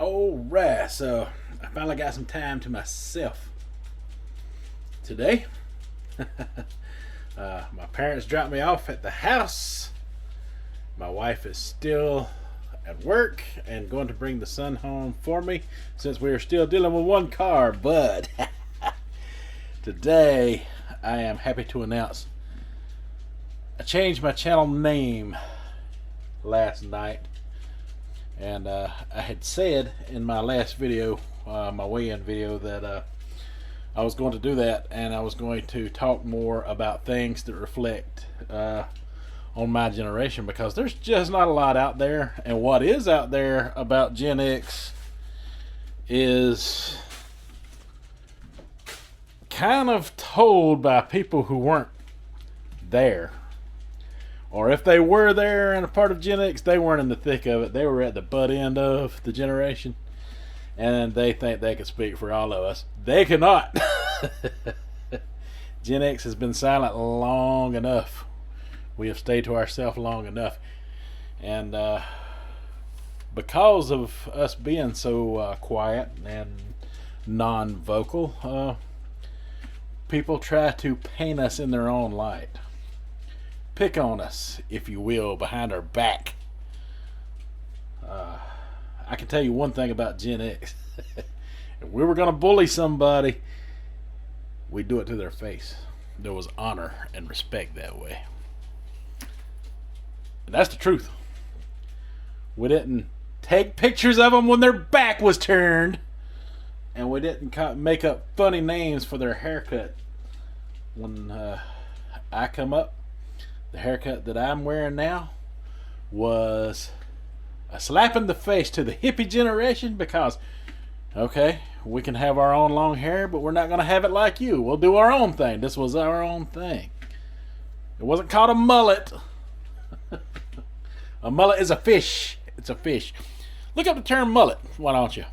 Alright, so I finally got some time to myself today. My parents dropped me off at the house. My wife is still at work and going to bring the son home for me since we are still dealing with one car. But today I am happy to announce I changed my channel name last night. And I had said in my last video, my weigh-in video, that I was going to do that, and I was going to talk more about things that reflect on my generation, because there's just not a lot out there, and what is out there about Gen X is kind of told by people who weren't there. Or if they were there and a part of Gen X, they weren't in the thick of it. They were at the butt end of the generation. And they think they can speak for all of us. They cannot. Gen X has been silent long enough. We have stayed to ourselves long enough. And because of us being so quiet and non-vocal, people try to paint us in their own light. Pick on us, if you will, behind our back. I can tell you one thing about Gen X. If we were going to bully somebody, we'd do it to their face. There was honor and respect that way. And that's the truth. We didn't take pictures of them when their back was turned. And we didn't make up funny names for their haircut. When I come up, the haircut that I'm wearing now was a slap in the face to the hippie generation, because, okay, we can have our own long hair, but we're not going to have it like you. We'll do our own thing. This was our own thing. It wasn't called a mullet. A mullet is a fish. It's a fish. Look up the term mullet, why don't you?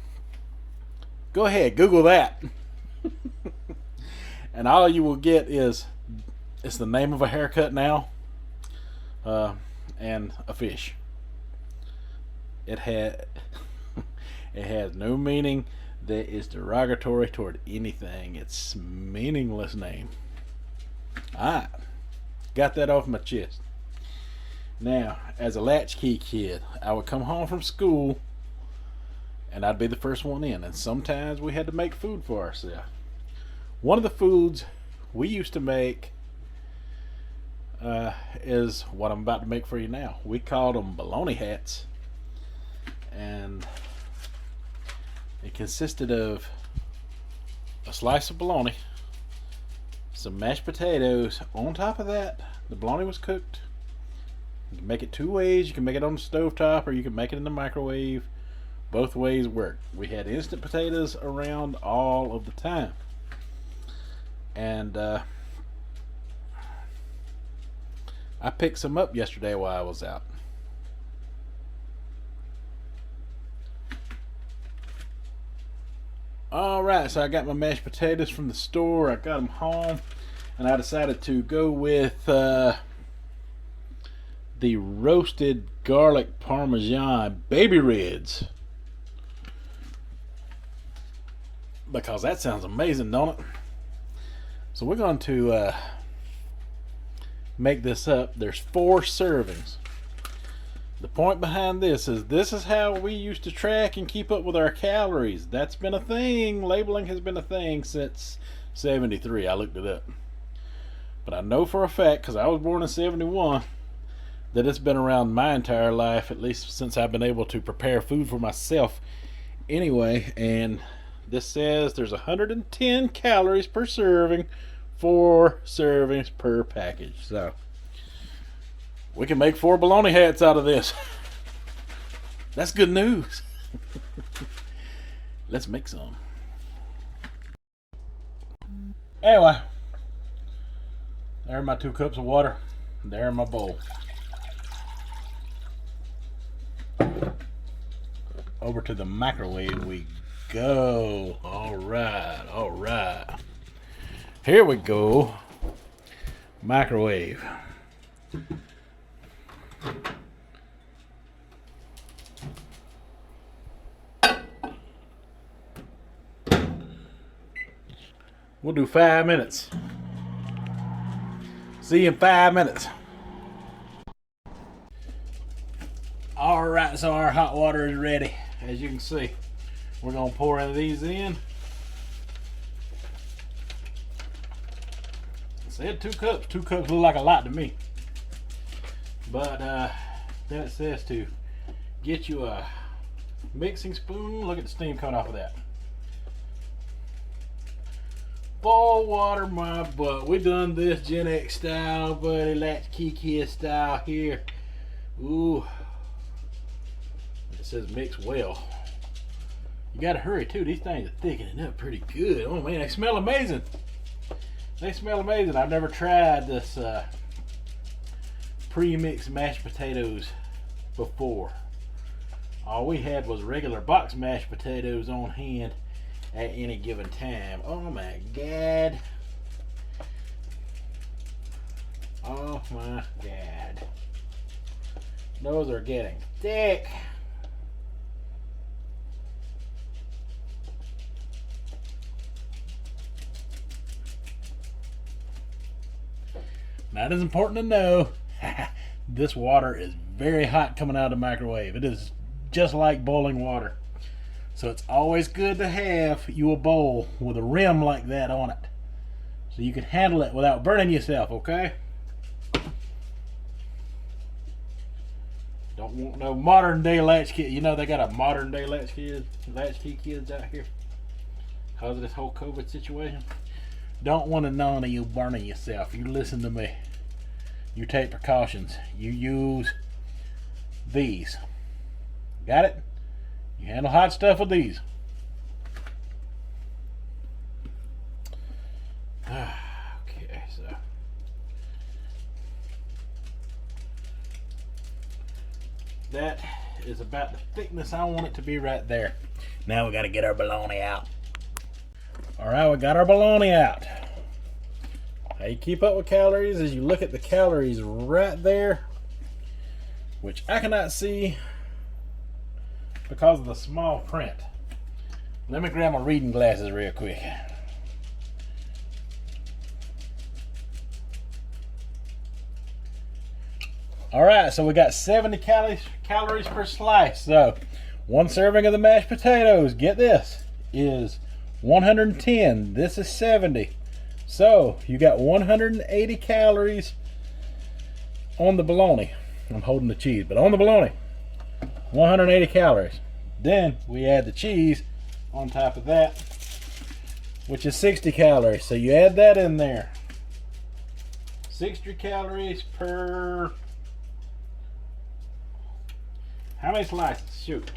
Go ahead, Google that. And all you will get is, it's the name of a haircut now. And a fish. It has no meaning that is derogatory toward anything. It's meaningless name. Alright, got that off my chest. Now, as a latchkey kid, I would come home from school and I'd be the first one in, and sometimes we had to make food for ourselves. One of the foods we used to make is what I'm about to make for you now. We called them Bologna Hats, and it consisted of a slice of bologna, some mashed potatoes. On top of that, the bologna was cooked. You can make it two ways. You can make it on the stovetop, or you can make it in the microwave. Both ways work. We had instant potatoes around all of the time, and I picked some up yesterday while I was out. Alright, so I got my mashed potatoes from the store. I got them home, and I decided to go with the roasted garlic parmesan baby reds, because that sounds amazing, don't it? So we're going to make this up. There's 4 servings. The point behind this is how we used to track and keep up with our calories. That's been a thing. Labeling has been a thing since 73. I looked it up. But I know for a fact, because I was born in 71, that it's been around my entire life, at least since I've been able to prepare food for myself anyway. And this says there's 110 calories per serving, 4 servings per package. So we can make 4 bologna hats out of this. That's good news. Let's make some. Anyway, there are my 2 cups of water. There in my bowl. Over to the microwave we go. Alright. Here we go. Microwave. We'll do 5 minutes. See you in 5 minutes. Alright, so our hot water is ready. As you can see, we're going to pour these in. It said 2 cups. 2 cups look like a lot to me. But then it says to get you a mixing spoon. Look at the steam coming off of that. Boil water my butt. We done this Gen X style, buddy. Latchkey kid style here. Ooh. It says mix well. You gotta hurry too. These things are thickening up pretty good. Oh man, they smell amazing. They smell amazing. I've never tried this pre-mixed mashed potatoes before. All we had was regular box mashed potatoes on hand at any given time. Oh my God. Oh my God. Those are getting thick. Now it is important to know this water is very hot coming out of the microwave. It is just like boiling water. So it's always good to have you a bowl with a rim like that on it, so you can handle it without burning yourself, okay? Don't want no modern day latchkey. You know they got a modern day latchkey kids out here because of this whole COVID situation. Don't want none of you burning yourself. You listen to me. You take precautions. You use these. Got it? You handle hot stuff with these. Okay, so that is about the thickness I want it to be right there. Now we got to get our bologna out. Alright, we got our bologna out. How you keep up with calories is you look at the calories right there, which I cannot see because of the small print. Let me grab my reading glasses real quick. Alright, so we got 70 calories per slice. So, one serving of the mashed potatoes, get this, is 110. This is 70. So you got 180 calories on the bologna. I'm holding the cheese, but on the bologna, 180 calories. Then we add the cheese on top of that, which is 60 calories. So you add that in there. 60 calories per... How many slices? Shoot.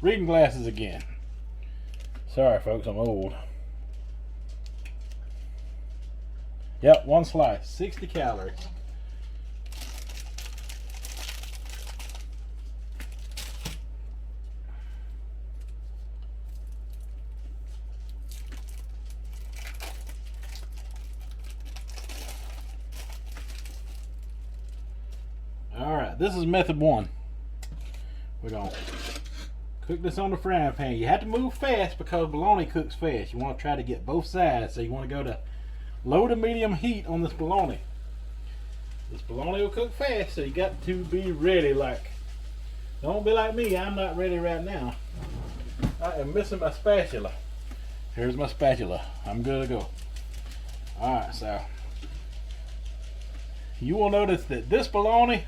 Reading glasses again. Sorry folks, I'm old. Yep, one slice, 60 calories. Alright, this is method one. We're going to cook this on the frying pan. You have to move fast because bologna cooks fast. You want to try to get both sides. So you want to go to low to medium heat on this bologna. This bologna will cook fast, so you got to be ready. Like, don't be like me. I'm not ready right now. I am missing my spatula. Here's my spatula. I'm good to go. Alright, so you will notice that this bologna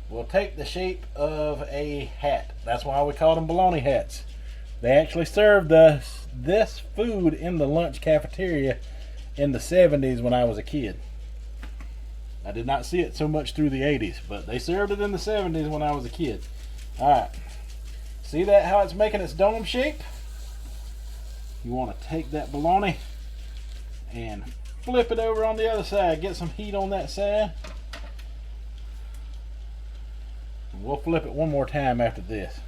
will take the shape of a hat. That's why we call them bologna hats. They actually served us this food in the lunch cafeteria in the 70s when I was a kid. I did not see it so much through the 80s, but they served it in the 70s when I was a kid. Alright, see that how it's making its dome shape? You want to take that bologna and flip it over on the other side. Get some heat on that side. And we'll flip it one more time after this.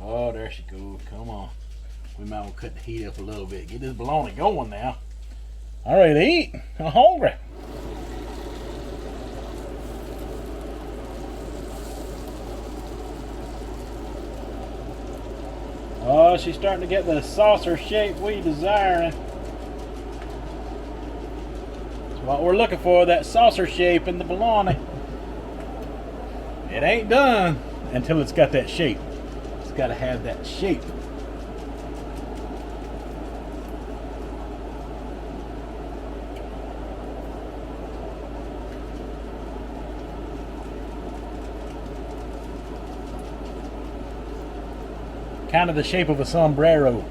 Oh, there she goes. Come on. We might want to cut the heat up a little bit. Get this bologna going now. I'm ready to eat. I'm hungry. Oh, she's starting to get the saucer shape we desiring. That's what we're looking for, that saucer shape in the bologna. It ain't done until it's got that shape. It's got to have that shape. Kind of the shape of a sombrero.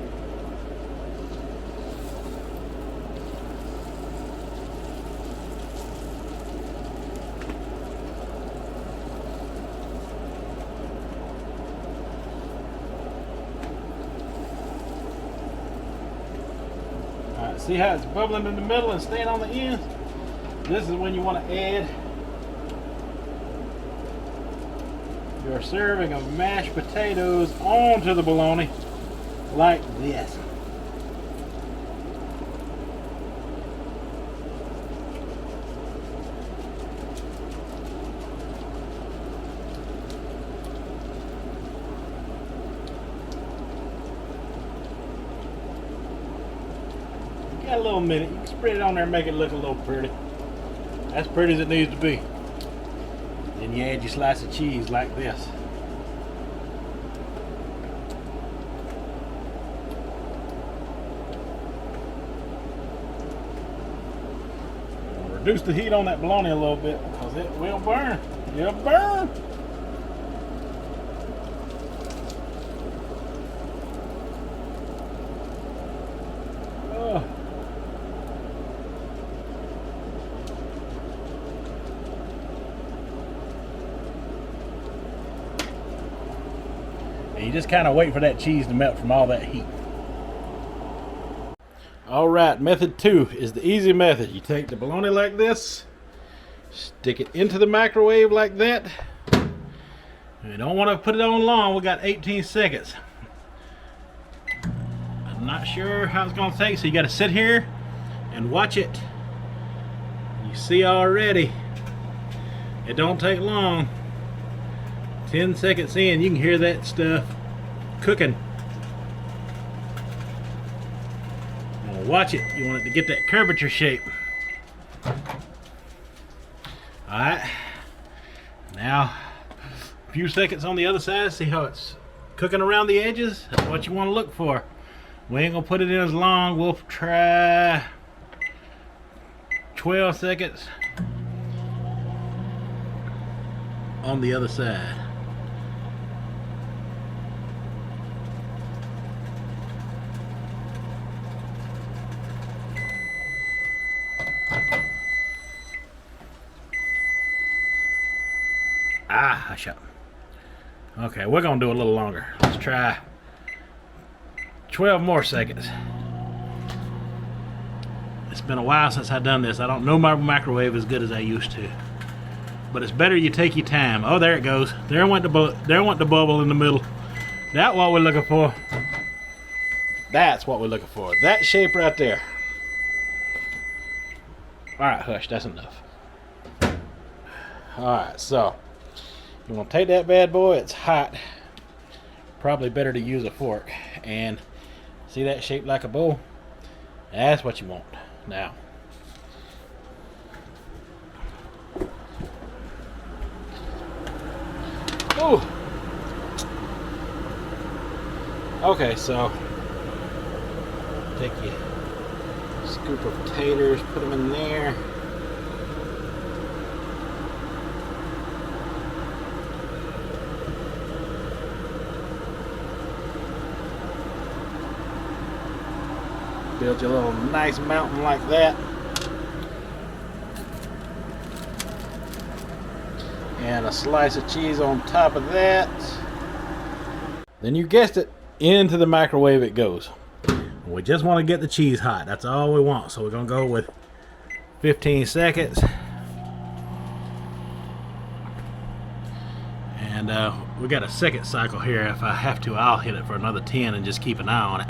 Alright, see how it's bubbling in the middle and staying on the ends? This is when you want to add your serving of mashed potatoes onto the bologna like this. Got a little minute. You can spread it on there and make it look a little pretty. As pretty as it needs to be. Then you add your slice of cheese like this. Reduce the heat on that bologna a little bit because it will burn. It'll burn. Oh. You just kind of wait for that cheese to melt from all that heat. Alright, method 2 is the easy method. You take the bologna like this, stick it into the microwave like that. You don't want to put it on long. We got 18 seconds. I'm not sure how it's going to take, so you got to sit here and watch it. You see already, it don't take long. 10 seconds in, you can hear that stuff cooking. Watch it. You want it to get that curvature shape. Alright. Now, a few seconds on the other side. See how it's cooking around the edges? That's what you want to look for. We ain't going to put it in as long. We'll try 12 seconds on the other side. Hush up. Okay, we're gonna do a little longer. Let's try 12 more seconds. It's been a while since I've done this. I don't know my microwave as good as I used to, but it's better you take your time. Oh, there it goes. There went the bubble in the middle. That's what we're looking for. That's what we're looking for. That shape right there. All right, hush. That's enough. All right, so. You want to take that bad boy, it's hot. Probably better to use a fork. And see that shape like a bowl? That's what you want. Now. Ooh. Okay, so take your scoop of taters, put them in there. Build your little nice mountain like that. And a slice of cheese on top of that. Then you guessed it, into the microwave it goes. We just want to get the cheese hot. That's all we want. So we're going to go with 15 seconds. And we got a second cycle here. If I have to, I'll hit it for another 10 and just keep an eye on it.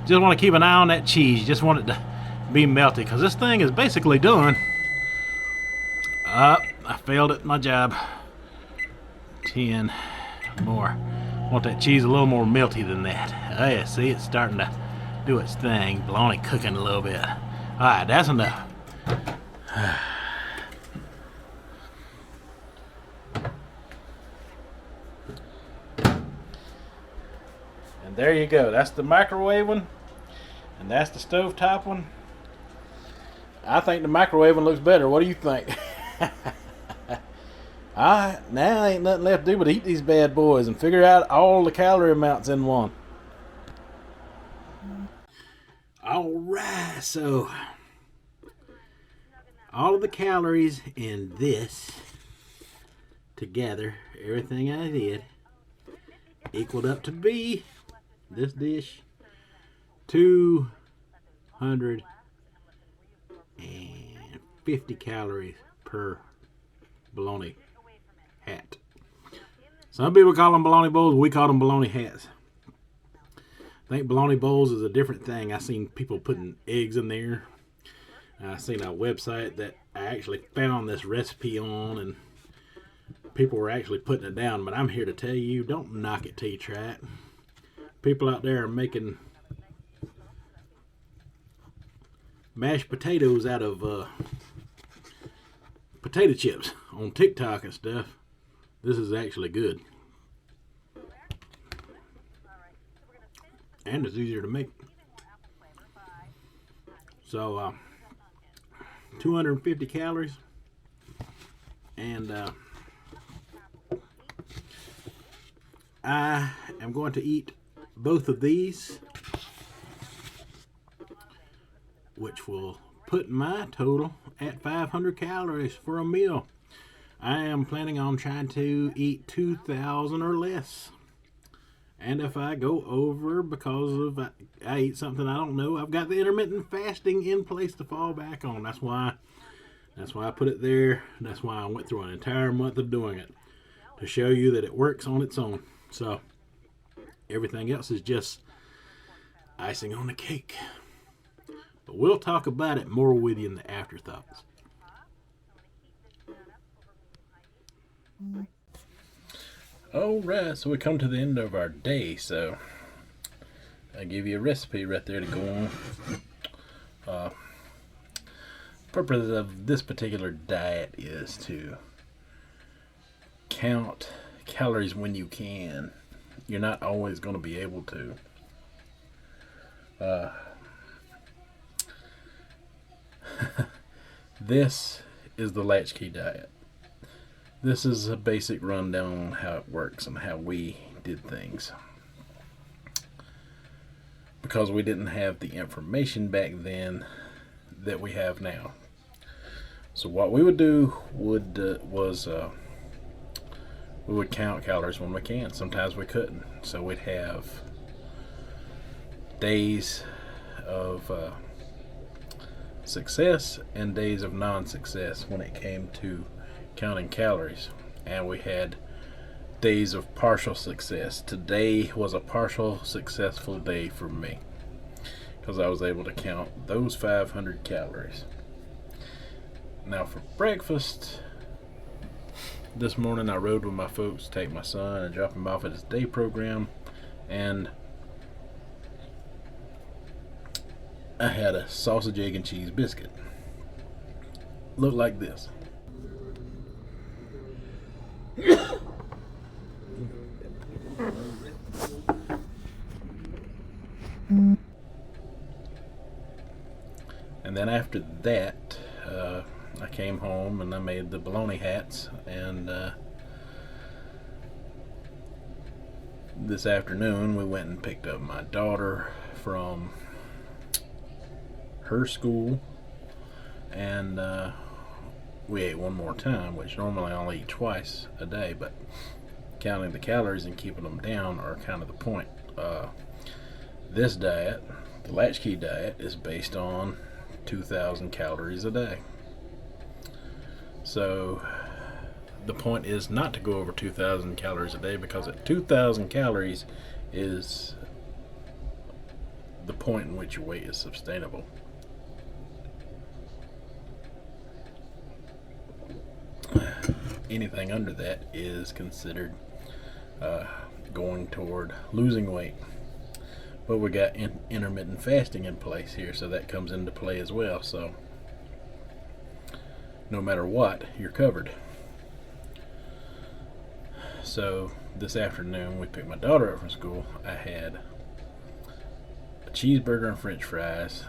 Just want to keep an eye on that cheese. You just want it to be melted because this thing is basically done. I failed at my job. 10 more. Want that cheese a little more melty than that. Oh yeah, see, it's starting to do its thing. Bologna cooking a little bit. Alright, that's enough. And there you go. That's the microwave one. And that's the stovetop one. I think the microwave one looks better. What do you think? Alright, now ain't nothing left to do but eat these bad boys and figure out all the calorie amounts in one. Alright, so all of the calories in this together, everything I did, equaled up to be, this dish, 250 calories per bologna hat. Some people call them bologna bowls, we call them bologna hats. I think bologna bowls is a different thing. I seen people putting eggs in there. I seen a website that I actually found this recipe on, and people were actually putting it down. But I'm here to tell you, don't knock it till you try it. People out there are making mashed potatoes out of potato chips on TikTok and stuff. This is actually good. And it's easier to make. So 250 calories, and I am going to eat both of these, which will put my total at 500 calories for a meal. I am planning on trying to eat 2,000 or less. And if I go over because of I eat something I don't know, I've got the intermittent fasting in place to fall back on. That's why I put it there. That's why I went through an entire month of doing it, to show you that it works on its own. So everything else is just icing on the cake. But we'll talk about it more with you in the afterthoughts. Alright, so we come to the end of our day, so I give you a recipe right there to go on. Purpose of this particular diet is to count calories when you can. You're not always going to be able to. This is the Latchkey diet. This is a basic rundown on how it works and how we did things. Because we didn't have the information back then that we have now. So what we would do was we would count calories when we can. Sometimes we couldn't. So we'd have days of success and days of non-success when it came to counting calories. And we had days of partial success. Today was a partial successful day for me because I was able to count those 500 calories. Now for breakfast this morning, I rode with my folks to take my son and drop him off at his day program, and I had a sausage, egg, and cheese biscuit. Looked like this. And then after that, I came home and I made the bologna hats, and this afternoon we went and picked up my daughter from her school, and we ate one more time, which normally I only eat twice a day, but counting the calories and keeping them down are kind of the point. This diet, the Latchkey diet, is based on 2,000 calories a day. So the point is not to go over 2,000 calories a day, because at 2,000 calories is the point in which your weight is sustainable. Anything under that is considered going toward losing weight. But we got intermittent fasting in place here, so that comes into play as well. So no matter what, you're covered. So this afternoon, we picked my daughter up from school. I had a cheeseburger and french fries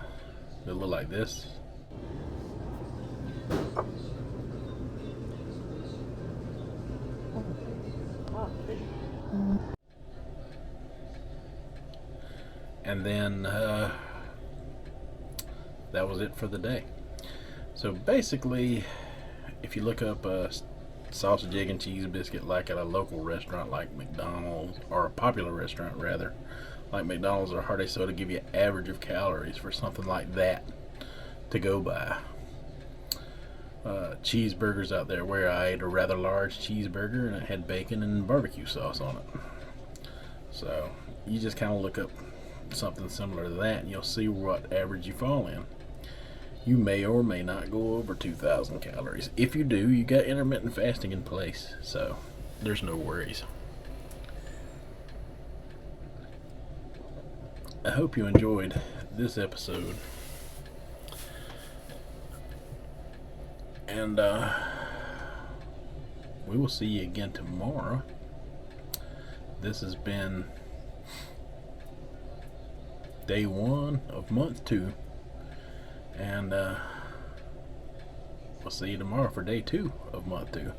that look like this. And then that was it for the day. So basically, if you look up a sausage, egg, and cheese biscuit like at a local restaurant like McDonald's, or a popular restaurant rather, like McDonald's or Hearty Soda, give you an average of calories for something like that to go by. Cheeseburgers out there, where I ate a rather large cheeseburger and it had bacon and barbecue sauce on it. So you just kind of look up something similar to that and you'll see what average you fall in. You may or may not go over 2,000 calories. If you do, you got intermittent fasting in place, so there's no worries. I hope you enjoyed this episode, and we will see you again tomorrow. This has been day 1 of month 2, and we'll see you tomorrow for day 2 of month 2.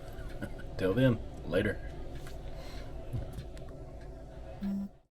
Till then, later.